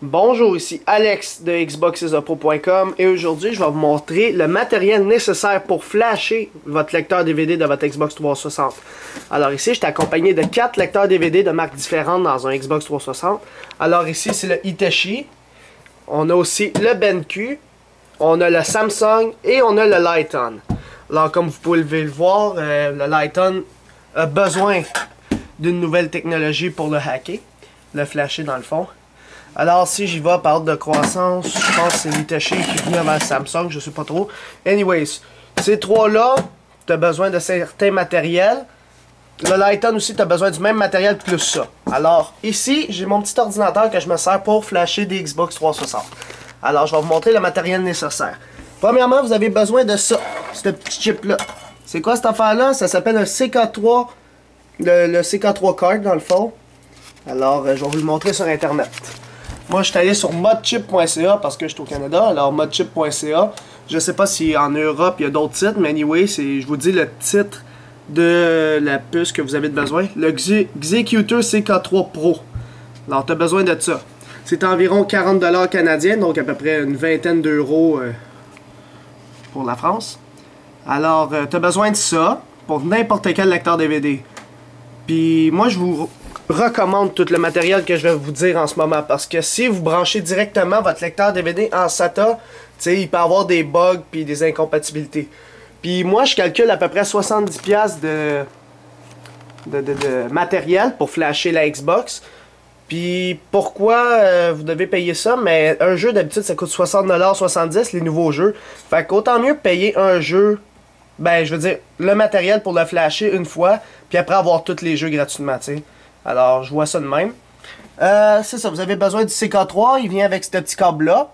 Bonjour, ici Alex de xboxesopro.com et aujourd'hui je vais vous montrer le matériel nécessaire pour flasher votre lecteur DVD de votre Xbox 360. Alors ici je suis accompagné de 4 lecteurs DVD de marques différentes dans un Xbox 360. Alors ici c'est le Hitachi, on a aussi le BenQ, on a le Samsung et on a le Lighton. Alors comme vous pouvez le voir, le Lighton a besoin d'une nouvelle technologie pour le hacker, le flasher dans le fond. Alors si j'y vais par ordre de croissance, je pense que c'est l'Hitachi qui est venu avant le Samsung, je sais pas trop. Anyways, ces trois-là, tu as besoin de certains matériels. Le Lighton aussi, tu as besoin du même matériel plus ça. Alors ici, j'ai mon petit ordinateur que je me sers pour flasher des Xbox 360. Alors je vais vous montrer le matériel nécessaire. Premièrement, vous avez besoin de ça, ce petit chip-là. C'est quoi cette affaire-là? Ça s'appelle un CK3, le CK3 card dans le fond. Alors je vais vous le montrer sur Internet. Moi, je suis allé sur modchip.ca parce que je suis au Canada. Alors, modchip.ca. Je sais pas si en Europe, il y a d'autres sites, mais anyway, je vous dis le titre de la puce que vous avez besoin. Le Xecuter CK3 Pro. Alors, tu as besoin de ça. C'est environ 40$ canadiens, donc à peu près une vingtaine d'euros pour la France. Alors, tu as besoin de ça pour n'importe quel lecteur DVD. Puis, moi, je vous recommande tout le matériel que je vais vous dire en ce moment parce que si vous branchez directement votre lecteur DVD en SATA, il peut avoir des bugs puis des incompatibilités. Puis moi je calcule à peu près 70$ de matériel pour flasher la Xbox. Puis pourquoi vous devez payer ça? Mais un jeu d'habitude ça coûte 60$, 70$ les nouveaux jeux. Fait qu'autant mieux payer un jeu, ben je veux dire le matériel pour le flasher une fois, puis après avoir tous les jeux gratuitement, t'sais. Alors, je vois ça de même. C'est ça, vous avez besoin du CK3, il vient avec ce petit câble-là.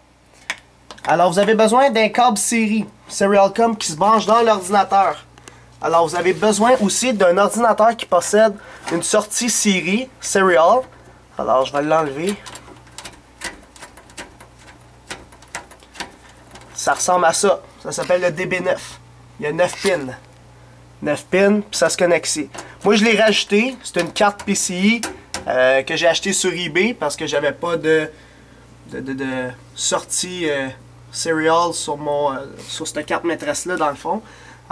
Alors, vous avez besoin d'un câble série, Serial.com, qui se branche dans l'ordinateur. Alors, vous avez besoin aussi d'un ordinateur qui possède une sortie série, Serial. Alors, je vais l'enlever. Ça ressemble à ça. Ça s'appelle le DB9. Il y a 9 pins. 9 pins, puis ça se connecte ici. Moi, je l'ai rajouté. C'est une carte PCI que j'ai acheté sur eBay parce que j'avais pas de sortie serial sur cette carte maîtresse-là, dans le fond.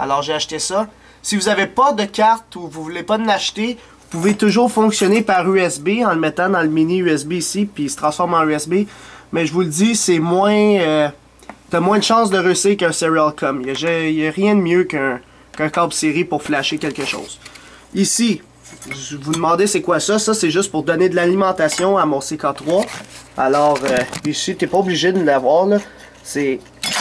Alors, j'ai acheté ça. Si vous n'avez pas de carte ou vous voulez pas de l'acheter, vous pouvez toujours fonctionner par USB en le mettant dans le mini USB ici, puis il se transforme en USB. Mais je vous le dis, c'est moins... t'as moins de chances de réussir qu'un Serial.com. Il n'y a rien de mieux qu'un câble série pour flasher quelque chose. Ici, je vous demandez c'est quoi ça? Ça, c'est juste pour donner de l'alimentation à mon CK3. Alors, ici, tu n'es pas obligé de l'avoir. C'est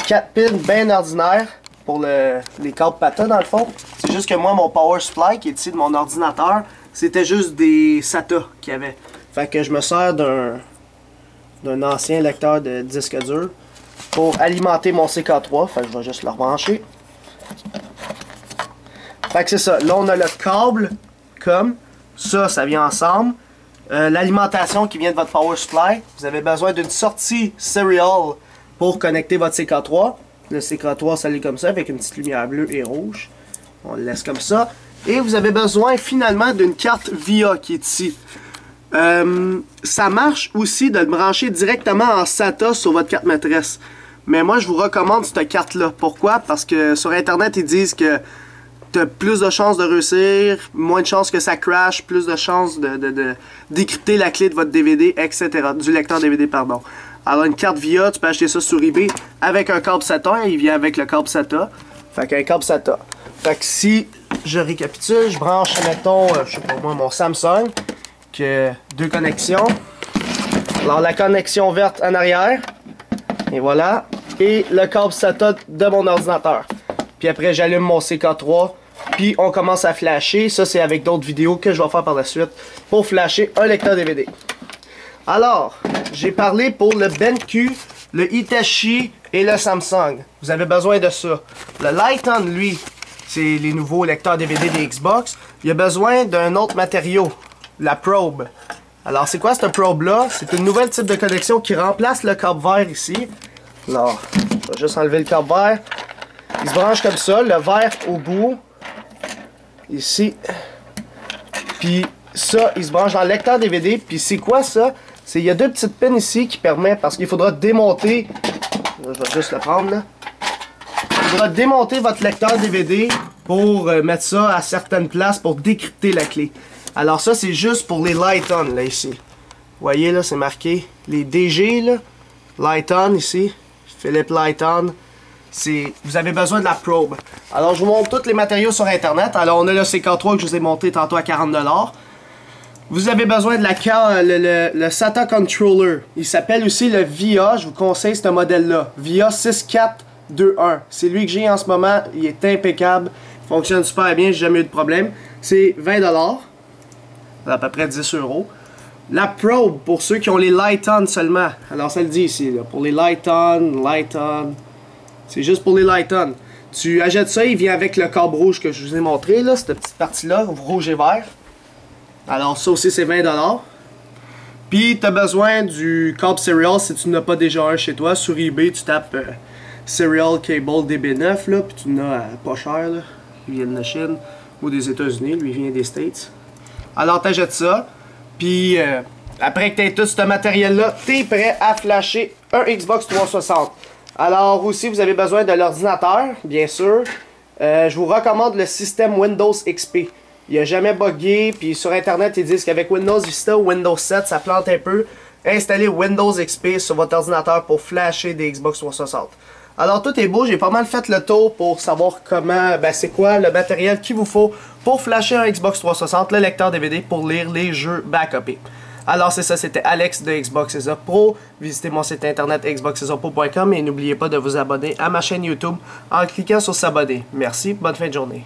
4 pins bien ordinaires pour les câbles PATA dans le fond. C'est juste que moi, mon power supply qui est ici de mon ordinateur, c'était juste des SATA qu'il y avait. Fait que je me sers d'un ancien lecteur de disque dur pour alimenter mon CK3. Fait que je vais juste le rebrancher. Fait que c'est ça, là on a le câble, comme ça vient ensemble. L'alimentation qui vient de votre power supply. Vous avez besoin d'une sortie serial pour connecter votre CK3. Le CK3 ça l'est comme ça avec une petite lumière bleue et rouge. On le laisse comme ça. Et vous avez besoin finalement d'une carte VIA qui est ici. Ça marche aussi de le brancher directement en SATA sur votre carte maîtresse. Mais moi je vous recommande cette carte là. Pourquoi? Parce que sur internet ils disent que t'as plus de chances de réussir, moins de chances que ça crash, plus de chances de décrypter la clé de votre DVD, etc. Du lecteur DVD, pardon. Alors une carte VIA, tu peux acheter ça sur eBay avec un câble SATA, il vient avec le câble SATA. Fait qu'un câble SATA. Fait que si je récapitule, je branche, mettons, je sais pas moi, mon Samsung, qui a 2 connexions. Alors la connexion verte en arrière, et voilà, et le câble SATA de mon ordinateur. Puis après j'allume mon CK3. Puis on commence à flasher. Ça c'est avec d'autres vidéos que je vais faire par la suite pour flasher un lecteur DVD. Alors, j'ai parlé pour le BenQ, le Hitachi et le Samsung. Vous avez besoin de ça. Le Lighton, lui, c'est les nouveaux lecteurs DVD des Xbox. Il a besoin d'un autre matériau, la probe. Alors c'est quoi cette probe là? C'est une nouvelle type de connexion qui remplace le câble vert ici. Alors, je vais juste enlever le câble vert. Il se branche comme ça, le vert au bout. Ici. Puis ça, il se branche dans le lecteur DVD. Puis c'est quoi ça? Il y a deux petites pins ici qui permettent, parce qu'il faudra démonter, je vais juste le prendre là, il faudra démonter votre lecteur DVD pour mettre ça à certaines places pour décrypter la clé. Alors ça c'est juste pour les Light-On là ici. Vous voyez là c'est marqué les DG là, Light-On ici, Philips Light-On. Vous avez besoin de la probe. Alors je vous montre tous les matériaux sur internet. Alors on a le CK3 que je vous ai monté tantôt à 40$. Vous avez besoin de le SATA Controller. Il s'appelle aussi le VIA. Je vous conseille ce modèle-là. VIA 6421. C'est lui que j'ai en ce moment. Il est impeccable. Il fonctionne super bien. J'ai jamais eu de problème. C'est 20$. À peu près 10€. La probe, pour ceux qui ont les Light-On seulement. Alors ça le dit ici. Là, pour les Light-On. C'est juste pour les Light-On. Tu achètes ça. Il vient avec le câble rouge que je vous ai montré. Là, cette petite partie-là. Rouge et vert. Alors ça aussi c'est 20$. Puis tu as besoin du câble Serial si tu n'as pas déjà un chez toi. Sur eBay tu tapes Serial Cable DB9 là, puis tu n'as pas cher là. Il vient de la Chine ou des États-Unis, lui il vient des States. Alors tu achètes ça. Puis après que tu aies tout ce matériel là, tu es prêt à flasher un Xbox 360. Alors aussi vous avez besoin de l'ordinateur, bien sûr. Je vous recommande le système Windows XP. Il n'a jamais bugué, puis sur internet ils disent qu'avec Windows Vista ou Windows 7 ça plante un peu. Installez Windows XP sur votre ordinateur pour flasher des Xbox 360. Alors tout est beau, j'ai pas mal fait le tour pour savoir comment, c'est quoi le matériel qu'il vous faut pour flasher un Xbox 360, le lecteur DVD pour lire les jeux backupés. Alors c'est ça, c'était Alex de Xboxes Pro. Visitez mon site internet xboxesopro.com et n'oubliez pas de vous abonner à ma chaîne YouTube en cliquant sur s'abonner. Merci, bonne fin de journée.